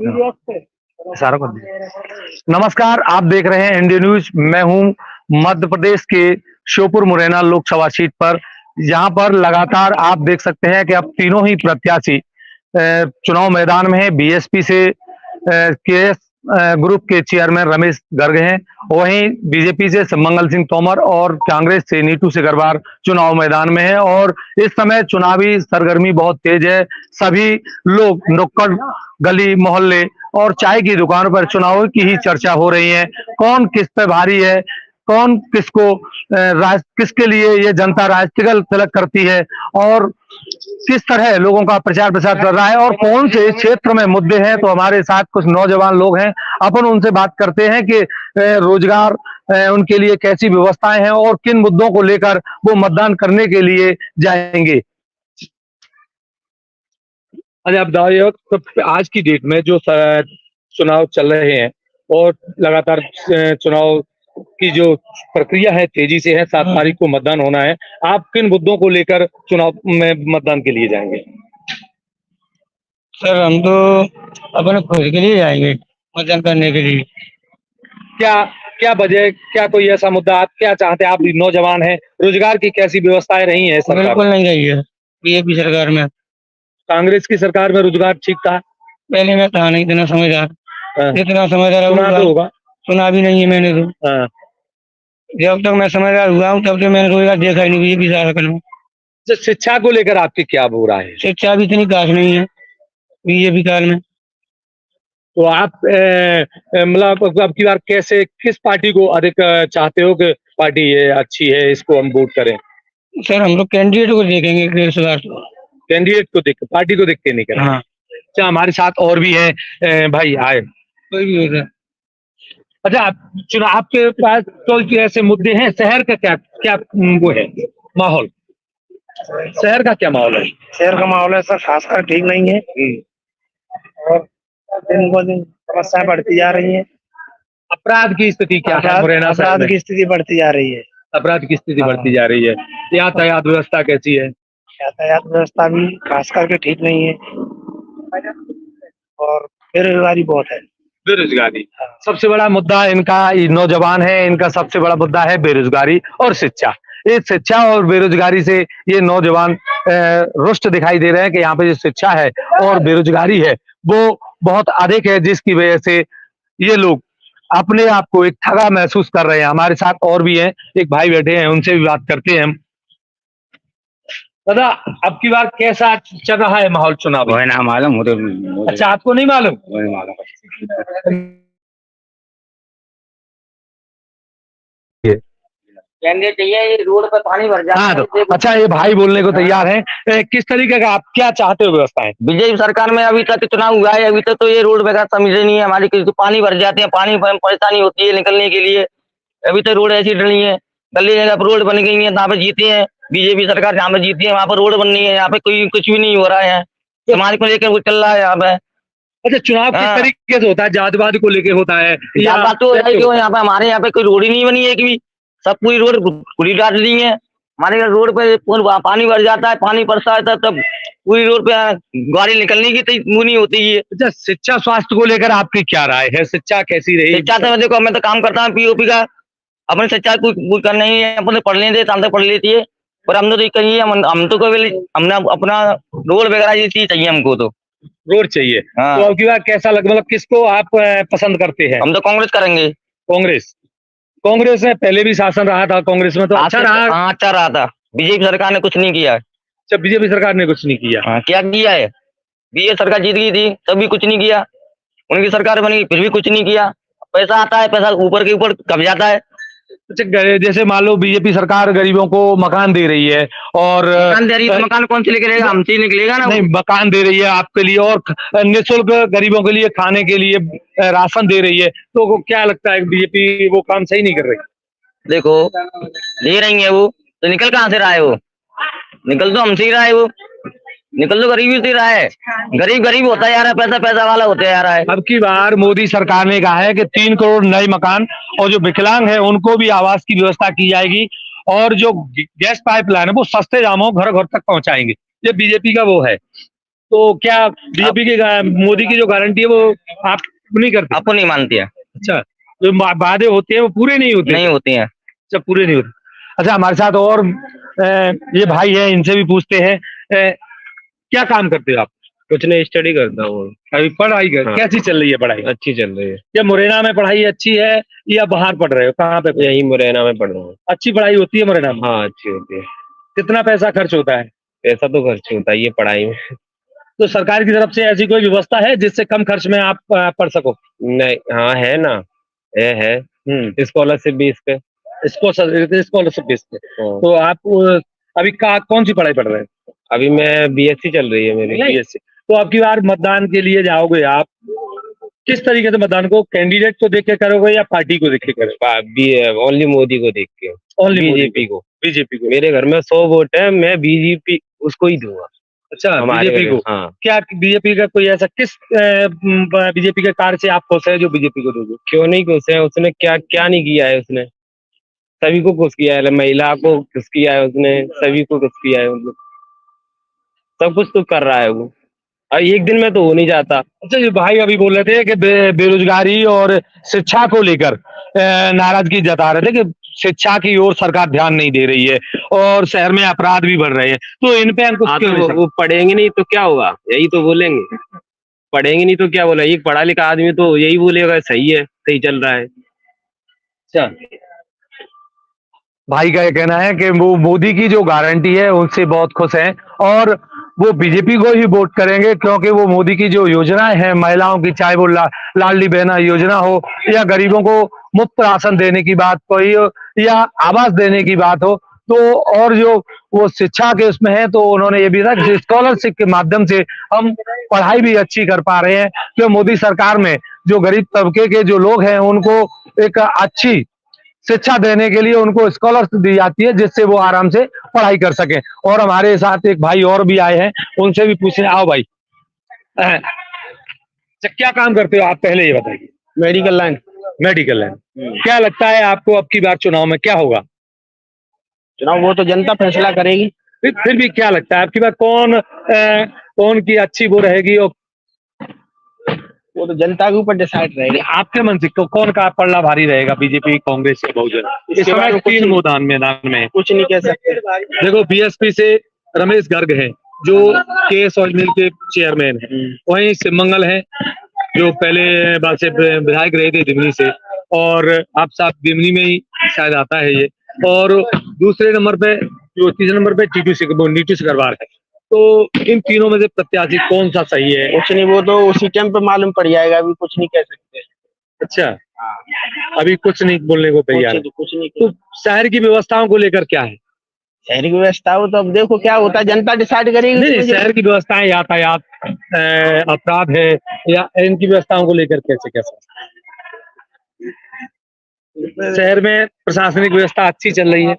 इशारा कर दिया। नमस्कार, आप देख रहे हैं इंडिया न्यूज। मैं हूं मध्य प्रदेश के श्योपुर मुरैना लोकसभा सीट पर। यहाँ पर लगातार आप देख सकते हैं कि अब तीनों ही प्रत्याशी चुनाव मैदान में है। बीएसपी से के ग्रुप के चेयरमैन रमेश गर्ग हैं, वहीं बीजेपी से मंगल सिंह तोमर और कांग्रेस से नीतू सिकरवार चुनाव मैदान में है। और इस समय चुनावी सरगर्मी बहुत तेज है। सभी लोग नुक्कड़, गली, मोहल्ले और चाय की दुकानों पर चुनाव की ही चर्चा हो रही है। कौन किस पे भारी है, कौन किसको किसके लिए ये जनता राजतिलक तिलक करती है, और किस तरह लोगों का प्रचार प्रसार कर रहा है, और कौन से क्षेत्र में मुद्दे हैं। तो हमारे साथ कुछ नौजवान लोग हैं, अपन उनसे बात करते हैं कि रोजगार उनके लिए कैसी व्यवस्थाएं हैं और किन मुद्दों को लेकर वो मतदान करने के लिए जाएंगे। अरे आप दाइयों, तो आज की डेट में जो चुनाव चल रहे हैं और लगातार चुनाव की जो प्रक्रिया है तेजी से है, 7 तारीख को मतदान होना है। आप किन मुद्दों को लेकर चुनाव में मतदान के लिए जाएंगे? सर हम तो अपने खुद के लिए जाएंगे मतदान करने के लिए। क्या क्या वजह, क्या कोई ऐसा मुद्दा आप क्या चाहते हैं? आप नौजवान हैं, रोजगार की कैसी व्यवस्थाएं रही हैं सरकार? बिल्कुल नहीं रही है बीजेपी सरकार में। कांग्रेस की सरकार में रोजगार ठीक था? पहले मैं था नहीं इतना समझदार। इतना समझदार सुना तो होगा। सुना भी नहीं है मैंने तो। जब तक मैं समझदार हुआ हूँ तब तक मैंने रोजगार देखा ही नहीं बीजेपी सरकार में। शिक्षा को लेकर आपकी क्या बुरा है? शिक्षा भी इतनी खास नहीं है बीजेपी काल में। तो आप मतलब अब की बार कैसे, किस पार्टी को अधिक चाहते हो कि पार्टी ये अच्छी है, इसको हम वोट करें? सर हम लोग कैंडिडेट को देखेंगे, कैंडिडेट को देख, पार्टी को देख के नहीं करें। हाँ। अच्छा, हमारे साथ और भी है भाई, आए कोई भी होगा। अच्छा, चुनाव आपके पास तो ऐसे मुद्दे हैं, शहर का क्या क्या वो है माहौल? शहर का क्या माहौल है? शहर का माहौल है सर खासकर ठीक नहीं है और दिन ब दिन समस्याएं बढ़ती जा रही है। अपराध की स्थिति क्या है मुरैना शहर में? अपराध की स्थिति बढ़ती जा रही है। अपराध की स्थिति बढ़ती जा रही है। यातायात व्यवस्था कैसी है? यातायात व्यवस्था भी खास करके ठीक नहीं है और बेरोजगारी बहुत है। बेरोजगारी सबसे बड़ा मुद्दा इनका, नौजवान है, इनका सबसे बड़ा मुद्दा है बेरोजगारी और शिक्षा। इस शिक्षा और बेरोजगारी से ये नौजवान रुष्ट दिखाई दे रहे हैं कि यहाँ पे जो शिक्षा है और बेरोजगारी है वो बहुत अधिक है, जिसकी वजह से ये लोग अपने आप को एक ठगा महसूस कर रहे हैं। हमारे साथ और भी हैं, एक भाई बैठे हैं, उनसे भी बात करते हैं हम। दादा, अब की बार कैसा चल रहा है माहौल चुनाव? ना मालूम। अच्छा, आपको नहीं मालूम? चाहिए रोड पर पानी भर जाता है। तो अच्छा, ये भाई बोलने को तैयार है। किस तरीके का आप क्या चाहते हो व्यवस्थाएं? बीजेपी सरकार में अभी तक चुनाव हुआ है, अभी तक तो ये रोड वगैरह समझे नहीं है हमारी। तो पानी भर जाते हैं, पानी परेशानी होती है निकलने के लिए। अभी तक रोड ऐसी डली है, गली जगह पर रोड बन गई है, यहाँ पे जीते हैं बीजेपी सरकार, जहाँ पे जीती है वहाँ पर रोड बननी है। यहाँ पे कोई कुछ भी नहीं हो रहा है, समाज को लेकर वो चल रहा है यहाँ पे। अच्छा, चुनाव किस तरीके से होता है? जातिवाद को लेके होता है? जातिवाद तो क्यों? यहाँ पे हमारे यहाँ पे कोई रोड ही नहीं बनी है कि सब पूरी रोड पूरी डाल दी है। हमारे रोड पे पानी भर जाता है, पानी बरसा है तब पूरी रोड पे गाड़ी निकलने की वो नहीं होती है। अच्छा, शिक्षा स्वास्थ्य को लेकर आपकी क्या राय है? शिक्षा कैसी रही? शिक्षा तो देखो, मैं तो काम करता हूँ पीओपी का, अपनी शिक्षा कुछ करना ही है, अपने पढ़ लेते तब तक पढ़ लेती है, पर हम तो कहीं हम तो कभी हमने अपना रोड वगैरह ये चीज चाहिए, हमको तो रोड चाहिए। हाँ। तो आपकी बात कैसा लग, मतलब किसको आप पसंद करते हैं? हम तो कांग्रेस करेंगे। कांग्रेस में पहले भी शासन रहा था, कांग्रेस में तो अच्छा रहा। हाँ, अच्छा रहा था। बीजेपी सरकार ने कुछ नहीं किया। अच्छा, बीजेपी सरकार ने कुछ नहीं किया? हाँ, क्या किया है? बीजेपी सरकार जीत गई थी तब भी कुछ नहीं किया, उनकी सरकार बनी फिर भी कुछ नहीं किया। पैसा आता है, पैसा ऊपर के ऊपर कब जाता है। अच्छा, जैसे मान लो बीजेपी सरकार गरीबों को मकान दे रही है, और मकान दे रही है तो मकान कौन से लेके हमसे निकलेगा ना? नहीं, मकान दे रही है आपके लिए और निःशुल्क गरीबों के लिए खाने के लिए राशन दे रही है, तो क्या लगता है बीजेपी वो काम सही नहीं कर रही? देखो, दे रही है वो तो निकल कहाँ से रहा है? वो निकल तो हमसे ही रहा है, वो निकल तो गरीबी से रहा है। गरीब गरीब होता जा रहा है, पैसा पैसा वाला होता जा रहा है। अब की बार मोदी सरकार ने कहा है कि 3 करोड़ नए मकान, और जो विकलांग है उनको भी आवास की व्यवस्था की जाएगी, और जो गैस पाइपलाइन है वो सस्ते दामों घर घर तक पहुंचाएंगे। ये बीजेपी का वो है। तो क्या बीजेपी की मोदी की जो गारंटी है वो आप नहीं करते? आपको नहीं मानती है, अच्छा, जो वादे होते हैं वो पूरे नहीं होते? नहीं होती है। अच्छा, पूरे नहीं होते। अच्छा, हमारे साथ और ये भाई है, इनसे भी पूछते हैं। क्या काम करते हो आप? कुछ नहीं, स्टडी करता हूँ। अभी पढ़ाई कर, हाँ। कैसी चल रही है पढ़ाई? अच्छी चल रही है। या मुरैना में पढ़ाई अच्छी है या बाहर पढ़ रहे हो, कहाँ पे? यही मुरैना में पढ़ रहा हूँ। अच्छी पढ़ाई होती है मुरैना में? हाँ, अच्छी होती है। कितना पैसा खर्च होता है? पैसा तो खर्च होता ही है पढ़ाई में। तो सरकार की तरफ से ऐसी कोई व्यवस्था है जिससे कम खर्च में आप पढ़ सको? नहीं, हाँ है ना, है स्कॉलरशिप भी इस पे। स्कॉलरशिप बेस पे। हाँ। तो आप अभी कौन सी पढ़ाई पढ़ रहे हैं? अभी मैं बीएससी चल रही है मेरी। बीएससी। तो अब की बार मतदान के लिए जाओगे आप, किस तरीके से मतदान को, कैंडिडेट को देख के करोगे या पार्टी को देख के करोगे? ओनली मोदी को देख के। ओनली बीजेपी को। बीजेपी को। मेरे घर में 100 वोट है, मैं बीजेपी उसको ही दूंगा। अच्छा, हमारे बीजेपी घर में, को। हाँ। क्या बीजेपी का कोई ऐसा किस बीजेपी के कार्य से आप खुश है जो बीजेपी को दोगे? क्यों नहीं खुश है? उसने क्या क्या नहीं किया है? उसने सभी को खुश किया है, महिला को खुश किया है उसने, सभी को खुश किया है। मतलब सब कुछ तो कर रहा है वो। और एक दिन में तो हो नहीं जाता। अच्छा, ये भाई अभी बोल रहे थे कि बेरोजगारी और शिक्षा को लेकर नाराजगी जता रहे थे कि शिक्षा की ओर सरकार ध्यान नहीं दे रही है और शहर में अपराध भी बढ़ रहे हैं, तो इन पे अंकुश क्यों नहीं? वो पढ़ेंगे नहीं तो क्या होगा? यही तो बोलेंगे। पढ़ेंगे नहीं तो क्या बोला? एक पढ़ा लिखा आदमी तो यही बोलेगा सही है, सही चल रहा है। अच्छा, भाई का ये कहना है कि वो मोदी की जो गारंटी है उनसे बहुत खुश हैं और वो बीजेपी को ही वोट करेंगे, क्योंकि वो मोदी की जो योजनाएं हैं महिलाओं की, चाहे वो लाडली बहना योजना हो या गरीबों को मुफ्त राशन देने की बात कोई हो या आवास देने की बात हो, तो और जो वो शिक्षा के उसमें है, तो उन्होंने ये भी कहा कि स्कॉलरशिप के माध्यम से हम पढ़ाई भी अच्छी कर पा रहे हैं। तो मोदी सरकार में जो गरीब तबके के जो लोग हैं उनको एक अच्छी शिक्षा देने के लिए उनको स्कॉलरशिप दी जाती है, जिससे वो आराम से पढ़ाई कर सके। और हमारे साथ एक भाई और भी आए हैं, उनसे भी पूछे। आओ भाई, क्या काम करते हो आप, पहले ये बताइए। Medical line. Medical line. क्या लगता है आपको अब की बार चुनाव में क्या होगा? चुनाव वो तो जनता फैसला करेगी। फिर भी क्या लगता है आपकी बार कौन की अच्छी वो रहेगी? और वो तो जनता के ऊपर डिसाइड रहेगा। आपके मन से कौन का पलड़ा भारी रहेगा, बीजेपी, कांग्रेस या बहुजन? इस समय तीन मैदान में कुछ नहीं कह सकते। देखो, बीएसपी से रमेश गर्ग हैं जो केएस ऑयल मिल के चेयरमैन हैं, वहीं शिवमंगल हैं जो पहले बार से विधायक रहे थे दिमनी से, और आप साहब दिमनी में ही शायद आता है ये। और दूसरे नंबर पे, जो तीसरे नंबर पे नीतू सिकरवार है। तो इन तीनों में से प्रत्याशी कौन सा सही है? कुछ नहीं, वो तो उसी टाइम पे मालूम पड़ जाएगा, अभी कुछ नहीं कह सकते। अच्छा, अभी कुछ नहीं बोलने को तैयार है। कुछ नहीं। तो शहर की व्यवस्थाओं को लेकर क्या है? शहर की व्यवस्था हो तो अब देखो क्या होता है, जनता डिसाइड करेगी। नहीं, शहर की व्यवस्थाएं, यातायात, अपराध है, या इनकी व्यवस्थाओं को लेकर कैसे कैसे? शहर में प्रशासनिक व्यवस्था अच्छी चल रही है?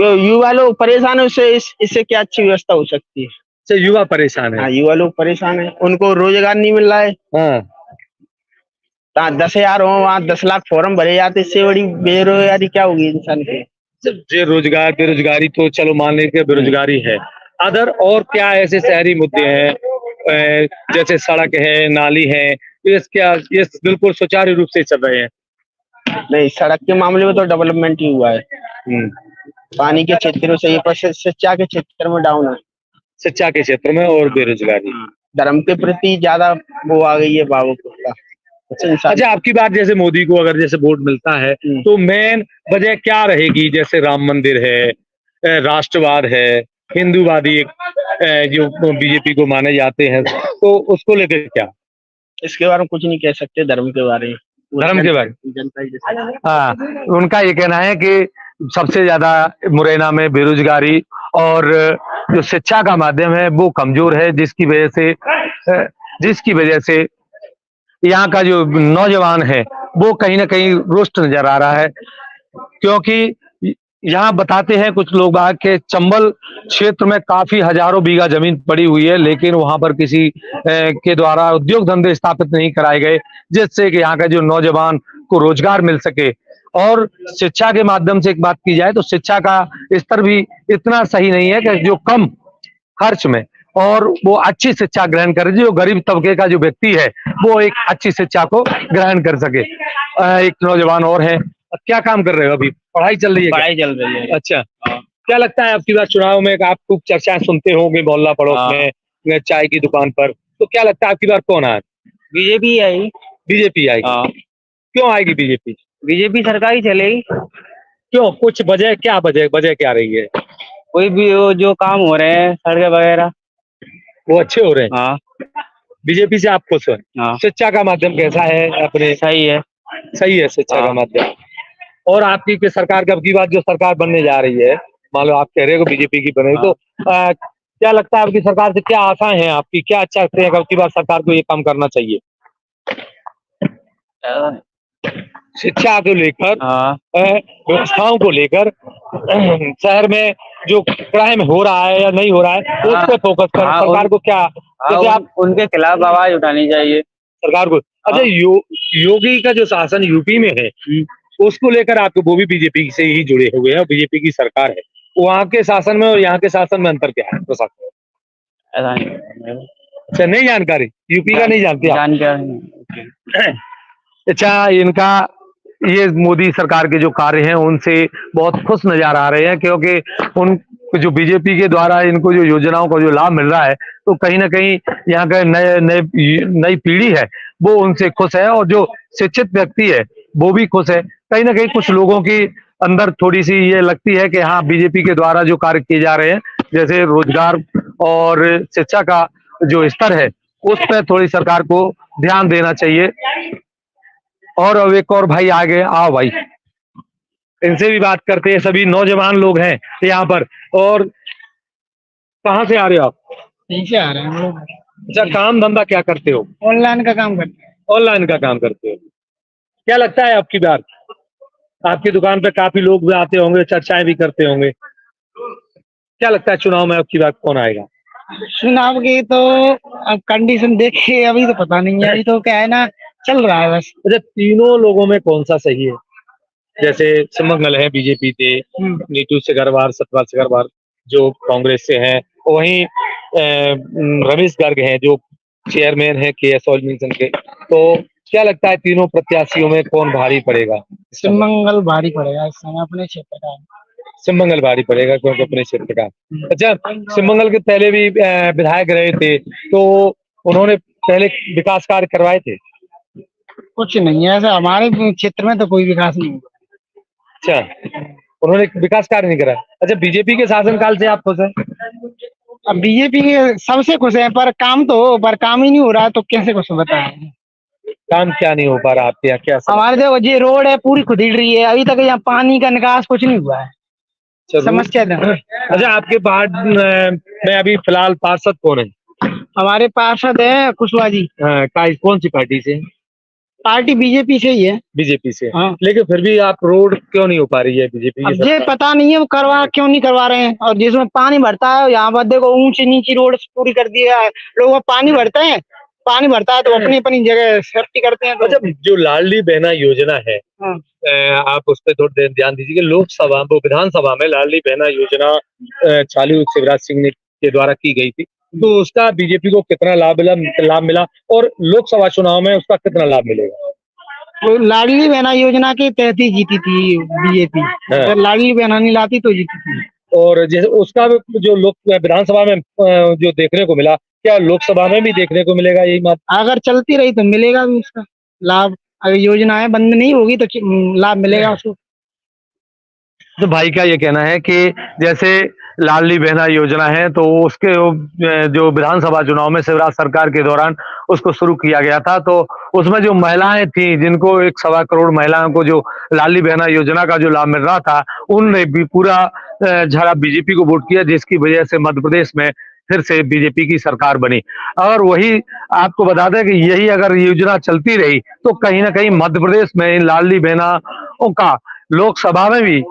युवा लोग परेशान है, उससे इससे क्या अच्छी व्यवस्था हो सकती है? अच्छा, युवा परेशान है। हाँ, युवा लोग परेशान है, उनको रोजगार नहीं मिल रहा है। हाँ, 10,000 हो वहाँ 10 लाख फॉर्म भरे जाते, इससे बड़ी बेरोजगारी क्या होगी इंसान की? बेरोजगारी तो चलो मान लेते हैं, बेरोजगारी है। अदर और क्या ऐसे शहरी मुद्दे हैं, जैसे सड़क है, नाली है, ये बिल्कुल सुचारू रूप से चल रहे हैं? नहीं, सड़क के मामले में तो डेवलपमेंट ही हुआ है। पानी के क्षेत्रों से, पर शिक्षा के क्षेत्र में डाउन है। शिक्षा के क्षेत्र में और बेरोजगारी, धर्म के प्रति ज्यादा वो आ गई है भावुकता। अच्छा, आपकी बात, जैसे मोदी को अगर जैसे वोट मिलता है तो मेन वजह क्या रहेगी? जैसे राम मंदिर है, राष्ट्रवाद है, हिंदूवादी जो बीजेपी को माने जाते हैं, तो उसको लेकर क्या? इसके बारे में कुछ नहीं कह सकते। धर्म के बारे में, धर्म के बारे में जनता हाँ, उनका ये कहना है कि सबसे ज्यादा मुरैना में बेरोजगारी और जो शिक्षा का माध्यम है वो कमजोर है, जिसकी वजह से यहाँ का जो नौजवान है वो कहीं ना कहीं रुष्ट नजर आ रहा है। क्योंकि यहाँ बताते हैं कुछ लोग बाग के चंबल क्षेत्र में काफी हजारों बीघा जमीन पड़ी हुई है, लेकिन वहां पर किसी के द्वारा उद्योग धंधे स्थापित नहीं कराए गए, जिससे कि यहाँ का जो नौजवान को रोजगार मिल सके। और शिक्षा के माध्यम से एक बात की जाए तो शिक्षा का स्तर भी इतना सही नहीं है कि जो कम खर्च में और वो अच्छी शिक्षा ग्रहण करे, जो गरीब तबके का जो व्यक्ति है वो एक अच्छी शिक्षा को ग्रहण कर सके। एक नौजवान और है, क्या काम कर रहे हो अभी? पढ़ाई चल रही है क्या? पढ़ाई चल रही है। अच्छा, क्या लगता है आपकी बार चुनाव में? आप खूब चर्चाएं सुनते होंगे मोहल्ला पड़ोस हाँ। में चाय की दुकान पर, तो क्या लगता है आपकी बार कौन आए? बीजेपी आई। बीजेपी आएगी? हाँ, क्यों आएगी बीजेपी? बीजेपी सरकार ही चलेगी। क्यों, कुछ वजह क्या, वजह क्या रही है? कोई भी वो जो काम हो रहे हैं सड़कें वगैरह। वो अच्छे हो रहे हैं? हाँ बीजेपी से आप खुश हैं? हाँ, शिक्षा का माध्यम कैसा है अपने? सही है। सही है शिक्षा का हाँ। माध्यम। और आपकी की सरकार कब की बात, जो सरकार बनने जा रही है, मान लो आप कह रहे हो बीजेपी की बने, तो क्या लगता है आपकी सरकार से क्या आशाएं हैं आपकी? क्या अच्छा लगते हैं कब की बार सरकार को ये काम करना चाहिए? शिक्षा को लेकर, हाँ, व्यवस्थाओं को लेकर, शहर में जो क्राइम हो रहा है या नहीं हो रहा है उस पर फोकस कर हाँ, सरकार को क्या, जैसे आप उनके खिलाफ आवाज उठानी चाहिए सरकार को। अच्छा, योगी का जो शासन यूपी में है उसको लेकर आपको, वो भी बीजेपी से ही जुड़े हुए हैं और बीजेपी की सरकार है, वहाँ के शासन में और यहाँ के शासन में अंतर क्या है प्रशासन? ऐसा नहीं। अच्छा, नहीं जानकारी, यूपी का नहीं जानते आप? जानकारी। अच्छा, इनका ये मोदी सरकार के जो कार्य हैं उनसे बहुत खुश नजर आ रहे हैं, क्योंकि उन जो बीजेपी के द्वारा इनको जो योजनाओं का जो लाभ मिल रहा है, तो कहीं ना कहीं यहाँ का नई पीढ़ी है वो उनसे खुश है, और जो शिक्षित व्यक्ति है वो भी खुश है। कहीं ना कहीं कुछ लोगों की अंदर थोड़ी सी ये लगती है कि हाँ, बीजेपी के द्वारा जो कार्य किए जा रहे हैं, जैसे रोजगार और शिक्षा का जो स्तर है उस पर थोड़ी सरकार को ध्यान देना चाहिए। और अब एक और भाई आगे, आओ भाई, इनसे भी बात करते हैं। सभी नौजवान लोग हैं यहाँ पर। और कहाँ से आ रहे हो आप? यहीं से आ रहे हैं लोग। अच्छा, काम धंधा क्या करते हो? ऑनलाइन का काम करते हैं। ऑनलाइन का काम करते हो। क्या लगता है आपकी बार, आपकी दुकान पे काफी लोग भी आते होंगे, चर्चाएं भी करते होंगे, क्या लगता है चुनाव में आपकी बार कौन आएगा? चुनाव की तो अब कंडीशन देख के अभी तो पता नहीं है, अभी तो क्या है ना, चल रहा है बस। अच्छा, तीनों लोगों में कौन सा सही है? जैसे सुमंगल है बीजेपी से, नीतू सिगरवार, सतपाल सिगरवार जो कांग्रेस से हैं, वहीं रमेश गर्ग हैं जो चेयरमैन है KS ऑयल मिशन के। तो क्या लगता है तीनों प्रत्याशियों में कौन भारी पड़ेगा? सुमंगल भारी पड़ेगा इस समय अपने क्षेत्र का। सुमंगल भारी पड़ेगा क्योंकि अपने क्षेत्र का। अच्छा, सुमंगल के पहले भी विधायक रहे थे, तो उन्होंने पहले विकास कार्य करवाए थे? कुछ नहीं है ऐसा, हमारे क्षेत्र में तो कोई विकास नहीं हुआ। अच्छा, उन्होंने विकास कार्य नहीं करा। अच्छा, बीजेपी के शासनकाल से आप खुश हैं? अब बीजेपी के सबसे खुश है, पर काम तो हो, पर काम ही नहीं हो रहा, तो कैसे कुछ बताएं? काम क्या नहीं हो पा रहा आपके यहाँ? क्या हमारे देखो ये रोड है पूरी खुदेड़ रही है, अभी तक यहाँ पानी का निकास कुछ नहीं हुआ है। समस्या था। अच्छा, आपके वार्ड में अभी फिलहाल पार्षद कौन है? हमारे पार्षद है कुशवाहा जी। कौन सी पार्टी से? पार्टी बीजेपी से ही है। बीजेपी से? हाँ। लेकिन फिर भी आप रोड क्यों नहीं हो पा रही है बीजेपी अब की? ये पता नहीं है वो क्यों नहीं करवा रहे हैं। और जिसमें पानी भरता है यहाँ पर देखो ऊंची नीची रोड पूरी कर दिया है, लोग पानी भरते हैं, पानी भरता है तो अपनी अपनी जगह सेफ्टी करते हैं। तो अच्छा, जो लाडली बहना योजना है, हाँ। आप उस पर थोड़ा ध्यान दीजिए। लोकसभा वो विधानसभा में लाडली बहना योजना चालू शिवराज सिंह ने के द्वारा की गई थी, तो उसका बीजेपी को कितना लाभ मिला और लोकसभा चुनाव में उसका कितना लाभ मिलेगा? वो लाडली बहना योजना के तहत ही जीती थी बीजेपी। अगर लाडली बहना नहीं लाती तो जीती थी। और जैसे उसका जो विधानसभा में जो देखने को मिला, क्या लोकसभा में भी देखने को मिलेगा यही बात? अगर चलती रही तो मिलेगा भी उसका लाभ। अगर योजनाएं बंद नहीं होगी तो लाभ मिलेगा उसको। तो भाई का ये कहना है कि जैसे लाडली बहना योजना है, तो उसके जो विधानसभा चुनाव में शिवराज सरकार के दौरान उसको शुरू किया गया था, तो उसमें जो महिलाएं थी जिनको 1.25 करोड़ महिलाओं को जो लाडली बहना योजना का जो लाभ मिल रहा था, उनने भी पूरा झड़ा बीजेपी को वोट किया, जिसकी वजह से मध्य प्रदेश में फिर से बीजेपी की सरकार बनी। और वही आपको बता दें कि यही अगर योजना चलती रही तो कहीं ना कहीं मध्य प्रदेश में लाडली बहनाओं का लोकसभा में भी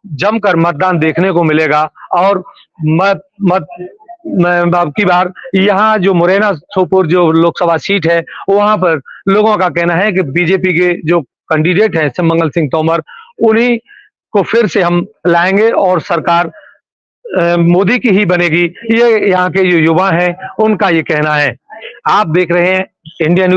जमकर मतदान देखने को मिलेगा। और अब की बार यहाँ जो मुरैना श्योपुर जो लोकसभा सीट है, वहां पर लोगों का कहना है कि बीजेपी के जो कैंडिडेट हैं सुमंगल सिंह तोमर, उन्हीं को फिर से हम लाएंगे और सरकार मोदी की ही बनेगी, ये यहाँ के जो युवा हैं उनका ये कहना है। आप देख रहे हैं इंडिया न्यूज।